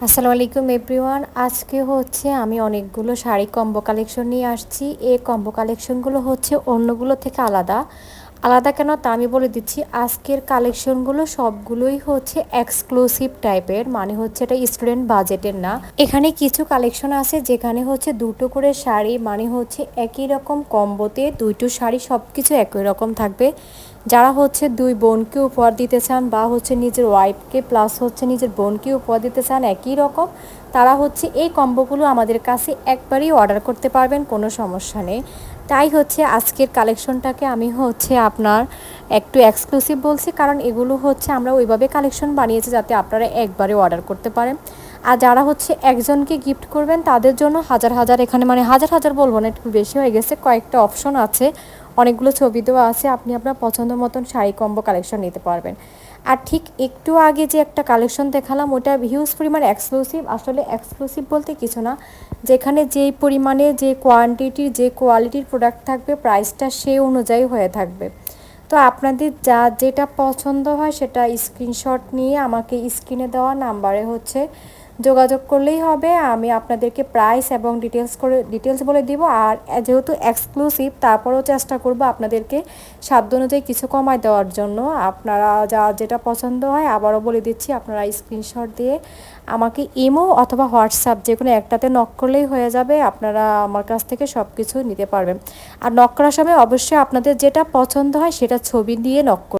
আসসালামু আলাইকুম এভরিওয়ান। আজকে হচ্ছে আমি অনেকগুলো শাড়ি কম্বো কালেকশন নিয়ে আসছি। এই কম্বো কালেকশনগুলো হচ্ছে অন্যগুলো থেকে আলাদা। আলাদা কেন তা আমি বলে দিচ্ছি। আজকের কালেকশনগুলো সবগুলোই হচ্ছে এক্সক্লুসিভ টাইপের, মানে হচ্ছে এটা স্টুডেন্ট বাজেটের না। এখানে কিছু কালেকশন আছে যেখানে হচ্ছে দুটো করে শাড়ি, মানে হচ্ছে একই রকম কম্বোতে দুটো শাড়ি সব কিছু একই রকম থাকবে। যারা হচ্ছে দুই বোনকে উপহার দিতে চান বা হচ্ছে নিজের ওয়াইফকে প্লাস হচ্ছে নিজের বোনকে উপহার দিতে চান একই রকম, তারা হচ্ছে এই কম্বোগুলো আমাদের কাছে একবারই অর্ডার করতে পারবেন, কোনো সমস্যা নেই। তাই হচ্ছে আজকের কালেকশনটাকে আমি হচ্ছে আপনার একটু এক্সক্লুসিভ বলছি, কারণ এগুলো হচ্ছে আমরা ওইভাবে কালেকশন বানিয়েছি যাতে আপনারা একবারে অর্ডার করতে পারেন। আর যারা হচ্ছে একজনকে গিফট করবেন তাদের জন্য হাজার হাজার, এখানে মানে হাজার হাজার বলবো না, একটু বেশি হয়ে গেছে, কয়েকটা অপশন আছে, অনেকগুলো ছবি দেওয়া আছে, আপনি আপনার পছন্দ মতন শাড়ি কম্বো কালেকশন নিতে পারবেন। আর ঠিক একটু আগে যে একটা কালেকশন দেখালাম ওটা হিউজ পরিমাণ এক্সক্লুসিভ। আসলে এক্সক্লুসিভ বলতে কিছু না, যেখানে যেই পরিমাণে যে কোয়ান্টিটির যে কোয়ালিটির প্রোডাক্ট থাকবে প্রাইসটা সেই অনুযায়ী হয়ে থাকবে। তো আপনাদের যা যেটা পছন্দ হয় সেটা স্ক্রিনশট নিয়ে আমাকে স্ক্রিনে দেওয়া নাম্বারে হচ্ছে যোগাযোগ করলেই হবে। আমি আপনাদেরকে প্রাইস এবং ডিটেলস বলে দিব। আর যেহেতু এক্সক্লুসিভ তারপরেও চেষ্টা করব আপনাদেরকে সাধ্য অনুযায়ী কিছু কমায় দেওয়ার জন্য। আপনারা যা যেটা পছন্দ হয় আবারও বলে দিচ্ছি, আপনারা স্ক্রিনশট দিয়ে আমাকে ইমো অথবা হোয়াটসঅ্যাপ যে কোনো একটাতে নক করলেই হয়ে যাবে, আপনারা আমার কাছ থেকে সব কিছু নিতে পারবেন। আর নক করার সময় অবশ্যই আপনাদের যেটা পছন্দ হয় সেটা ছবি দিয়ে নক